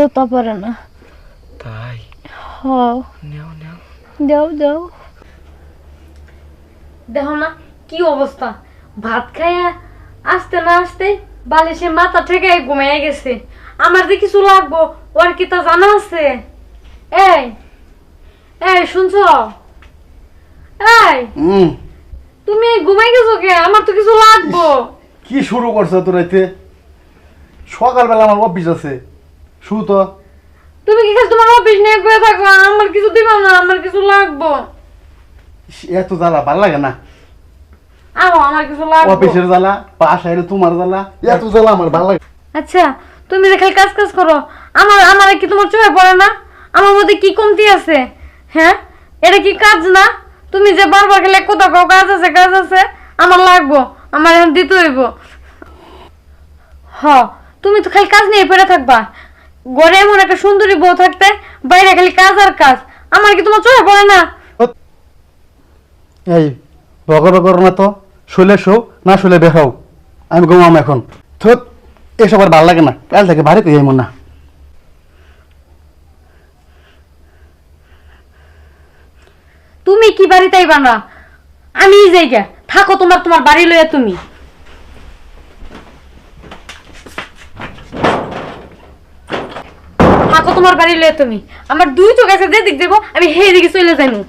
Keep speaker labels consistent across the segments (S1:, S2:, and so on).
S1: ঘুমাইও তা পারে না।
S2: তাই
S1: হ,
S2: নেও নেও।
S1: দাও দাও। দেখো না কি অবস্থা, ভাত খাইয়া আসতে না আসতে বালিশে মাথা ঠেকাই ঘুমাইয়া গেছে। আমার যে কিছু লাগবো ওর কি তা জানা আছে? এই এই শুনছো? এই তুমি ঘুমাই গেছো কে? আমার তো কিছু লাগবো।
S3: কি শুরু করছ তোর রাইতে? সকালবেলা আমার অফিস আছে, শুরু তো।
S1: তুমি কি তোমার অফিস নিয়ে বসে থাকো? আমার কিছু দিবা না, আমার কিছু লাগবো।
S3: এত জ্বালা ভাল লাগে না।
S1: আমার কিছু লাগবো।
S3: অফিসের জ্বালা, বাসায় তোমার জ্বালা, এত জ্বালা আমার ভাল লাগে।
S1: আচ্ছা, তুমি যে খালি কাজ কাজ করো, আমার কি তোমার চোখে পড়ে না? আমার মধ্যে কি কমতি আছে? হ্যাঁ, এটা কি কাজ না? তুমি যে বারবার খেলে কোথাও কাজ আছে কাজ আছে, আমার লাগবো, আমার এখন দিতে হইব। হ, তুমি তো খালি কাজ নিয়ে পড়ে থাকবা। ঘরে এমন একটা সুন্দরী বউ থাকতে বাইরে খালি কাজ আর কাজ। আমার কি তোমার চোখে পড়ে না?
S3: এই বকর বকর না তো, শুলে শো না শুলে দেখাও। আমি ঘুমাম এখন। থুত, এসব আর ভাল লাগে না, কাল থেকে বাড়িতে যাই মন না।
S1: তুমি কি বাড়িতে আইবা না? আমি যাই গে, থাকো তোমার তোমার বাড়ি লইয়া তুমি। থাকো তোমার বাড়ি লইয়া তুমি। আমার দুই চোখ আছে, যে দিক দেবো আমি সেই দিকে চলে যাইমু।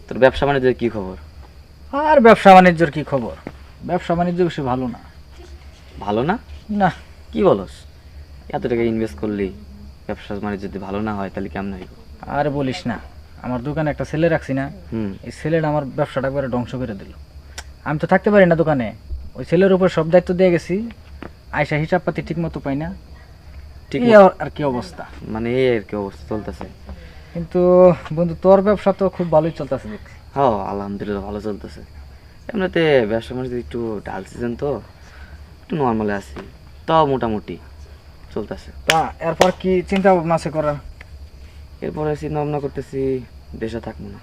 S2: তোর ব্যবসা বাণিজ্যের কি খবর?
S4: আর ব্যবসা বাণিজ্যের কি খবর? ব্যবসা বাণিজ্য বেশি ভালো না।
S2: ভালো না?
S4: না,
S2: কি বলস? এত টাকা ইনভেস্ট করলি, ব্যবসা বাণিজ্য যদি ভালো না হয় তাহলে কেমন হইব?
S4: আর বলিস না, আমার দোকানে একটা ছেলে রাখছি না, এই ছেলেটা আমার ব্যবসাটা একবারে ধ্বংস করে দিল। আমি তো থাকতে পারি না দোকানে, ওই ছেলের উপর সব দায়িত্ব দিয়ে গেছি। আয়সা হিসাব পাতি ঠিক মতো পাই না,
S2: ঠিক
S4: এই আর কি অবস্থা।
S2: মানে এই আর কি অবস্থা চলতেছে।
S4: কিন্তু বন্ধু, তোর ব্যবসা তো খুব ভালোই চলতেছে দেখছি।
S2: হ্যাঁ আলহামদুলিল্লাহ ভালো চলতেছে। এমনিতে ব্যবসা বাণিজ্য একটু ডাল সিজন তো, একটু নর্মালে আছি, তাও মোটামুটি চলতেছে।
S4: তা এরপর কি চিন্তা ভাবনা আছে করার?
S2: এরপরে চিন্তা ভাবনা করতেছি দেশে থাকবো না।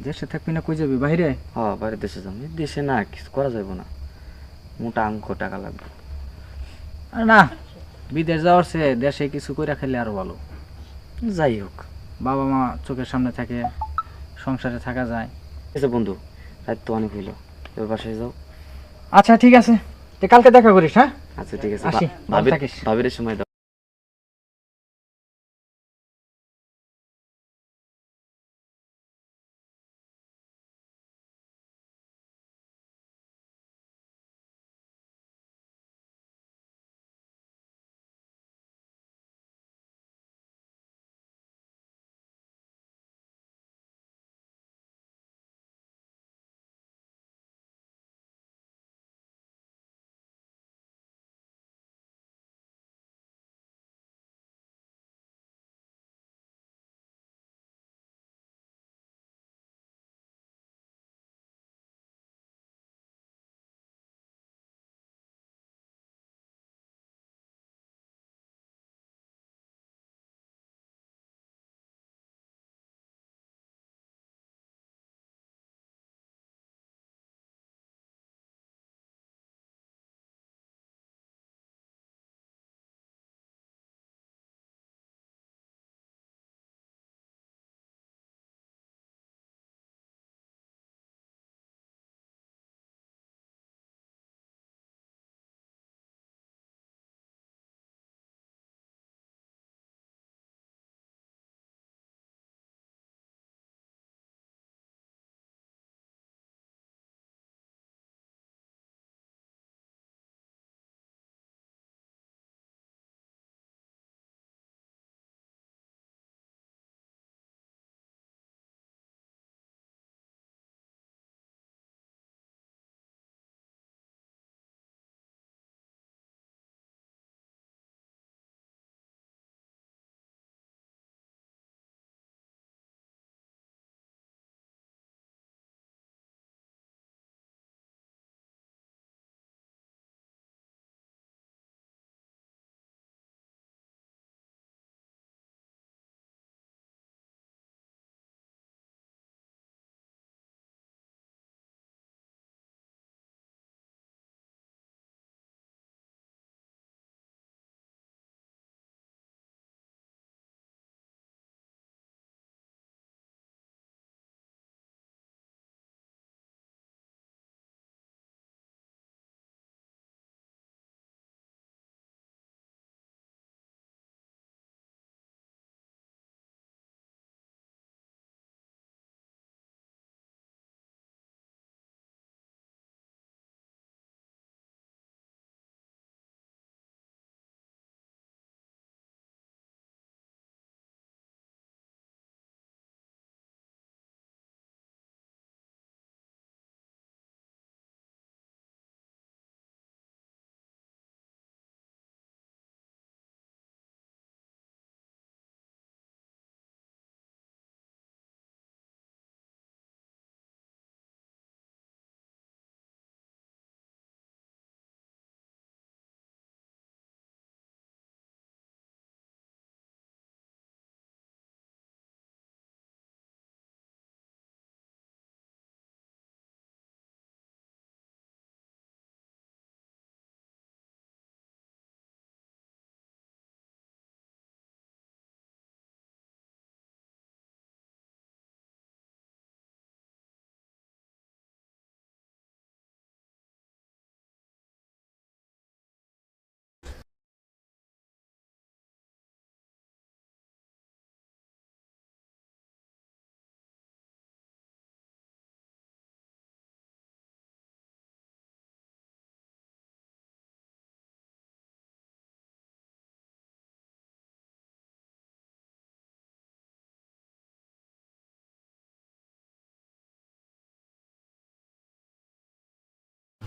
S4: দেশে থাকবি না? কই যাবি? বাইরে?
S2: হ্যাঁ বাইরে দেশে যাবো। দেশে না কিছু করা যাবে না, মোটা অঙ্ক টাকা লাগবে।
S4: আর না, বিদেশ যাওয়ার চেয়ে দেশে কিছু করে খেলে আরো ভালো।
S2: যাই হোক,
S4: বাবা মা চোখের সামনে থাকে, সংসারে থাকা যায়।
S2: ঠিক আছে বন্ধু, রাত তো অনেক হইলো, এবার বাসায় যাও।
S4: আচ্ছা ঠিক আছে, তুই কালকে দেখা করিস। হ্যাঁ
S2: আচ্ছা ঠিক আছে,
S4: আসি, ভালো থাকিস।
S2: ভাবির সময় দাও।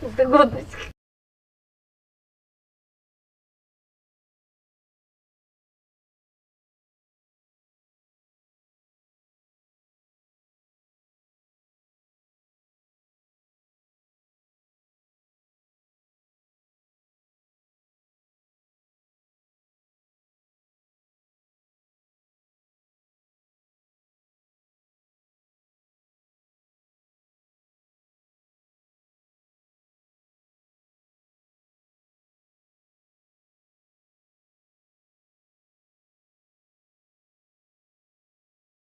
S1: Ты годность.